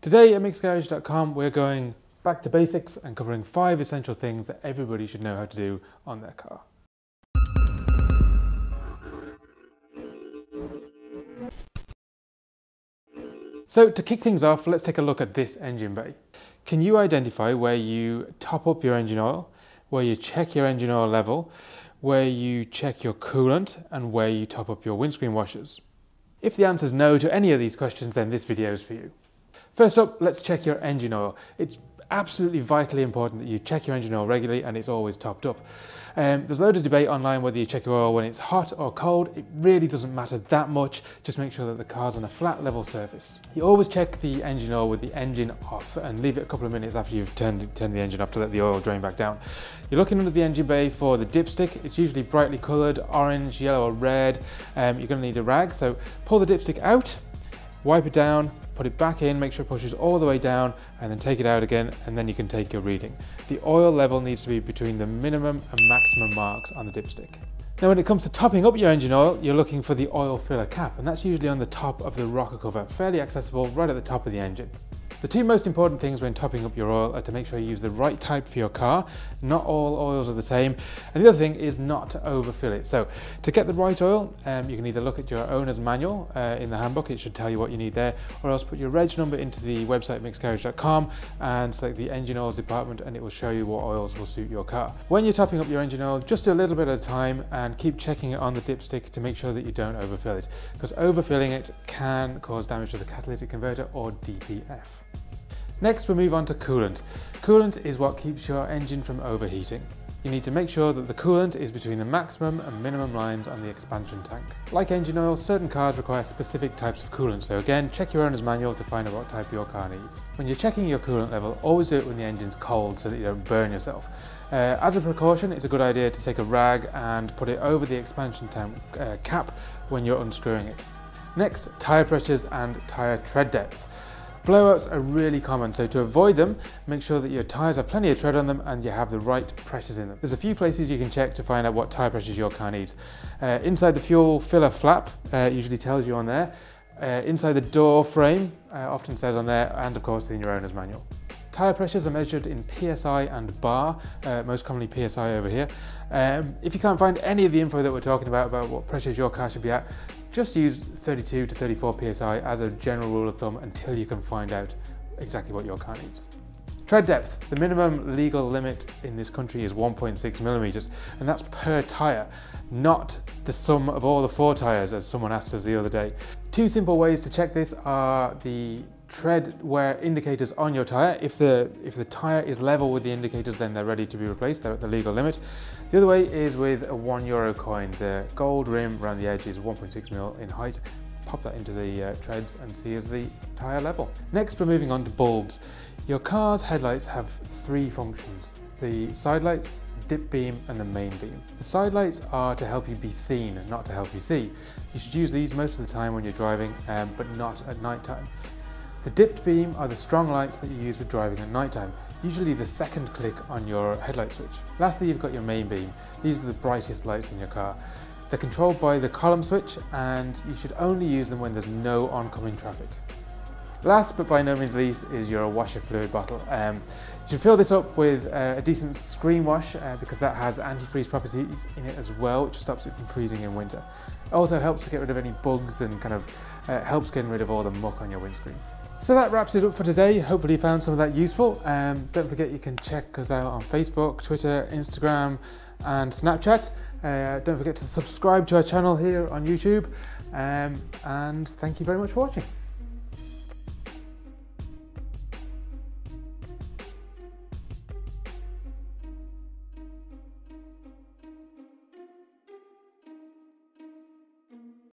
Today at MicksGarage.com we're going back to basics and covering 5 essential things that everybody should know how to do on their car. So to kick things off, let's take a look at this engine bay. Can you identify where you top up your engine oil, where you check your engine oil level, where you check your coolant, and where you top up your windscreen washers? If the answer is no to any of these questions, then this video is for you. First up, let's check your engine oil. It's absolutely vitally important that you check your engine oil regularly and it's always topped up. There's a load of debate online whether you check your oil when it's hot or cold. It really doesn't matter that much. Just make sure that the car's on a flat level surface. You always check the engine oil with the engine off and leave it a couple of minutes after you've turned the engine off to let the oil drain back down. You're looking under the engine bay for the dipstick. It's usually brightly coloured, orange, yellow or red. You're going to need a rag, so pull the dipstick out, wipe it down, put it back in, make sure it pushes all the way down, and then take it out again, and then you can take your reading. The oil level needs to be between the minimum and maximum marks on the dipstick. Now when it comes to topping up your engine oil, you're looking for the oil filler cap, and that's usually on the top of the rocker cover, fairly accessible right at the top of the engine. The 2 most important things when topping up your oil are to make sure you use the right type for your car. Not all oils are the same. And the other thing is not to overfill it. So to get the right oil, you can either look at your owner's manual in the handbook, it should tell you what you need there, or else put your reg number into the website MicksGarage.com and select the engine oils department and it will show you what oils will suit your car. When you're topping up your engine oil, just do a little bit at a time and keep checking it on the dipstick to make sure that you don't overfill it, because overfilling it can cause damage to the catalytic converter or DPF. Next, we'll move on to coolant. Coolant is what keeps your engine from overheating. You need to make sure that the coolant is between the maximum and minimum lines on the expansion tank. Like engine oil, certain cars require specific types of coolant, so again, check your owner's manual to find out what type your car needs. When you're checking your coolant level, always do it when the engine's cold so that you don't burn yourself. As a precaution, it's a good idea to take a rag and put it over the expansion tank cap when you're unscrewing it. Next, tyre pressures and tyre tread depth. Blowouts are really common, so to avoid them, make sure that your tyres have plenty of tread on them and you have the right pressures in them. There's a few places you can check to find out what tyre pressures your car needs. Inside the fuel filler flap, usually tells you on there. Inside the door frame, often says on there, and of course in your owner's manual. Tyre pressures are measured in PSI and bar, most commonly PSI over here. If you can't find any of the info that we're talking about what pressures your car should be at, just use 32 to 34 PSI as a general rule of thumb until you can find out exactly what your car needs. Tread depth. The minimum legal limit in this country is 1.6 millimeters, and that's per tyre, not the sum of all the 4 tyres, as someone asked us the other day. 2 simple ways to check this are the tread wear indicators on your tyre. If the tyre is level with the indicators, then they're ready to be replaced, they're at the legal limit. The other way is with a €1 coin. The gold rim around the edge is 1.6 mil in height. Pop that into the treads and see is the tyre level. Next, we're moving on to bulbs. Your car's headlights have 3 functions: the side lights, dip beam and the main beam. The side lights are to help you be seen, not to help you see. You should use these most of the time when you're driving, but not at night time. The dipped beam are the strong lights that you use for driving at night time, usually the second click on your headlight switch. Lastly, you've got your main beam. These are the brightest lights in your car. They're controlled by the column switch and you should only use them when there's no oncoming traffic. Last but by no means least is your washer fluid bottle. You should fill this up with a decent Screenwash because that has antifreeze properties in it as well, which stops it from freezing in winter. It also helps to get rid of any bugs and kind of helps getting rid of all the muck on your windscreen. So that wraps it up for today. Hopefully you found some of that useful. Don't forget you can check us out on Facebook, Twitter, Instagram and Snapchat. Don't forget to subscribe to our channel here on YouTube and thank you very much for watching.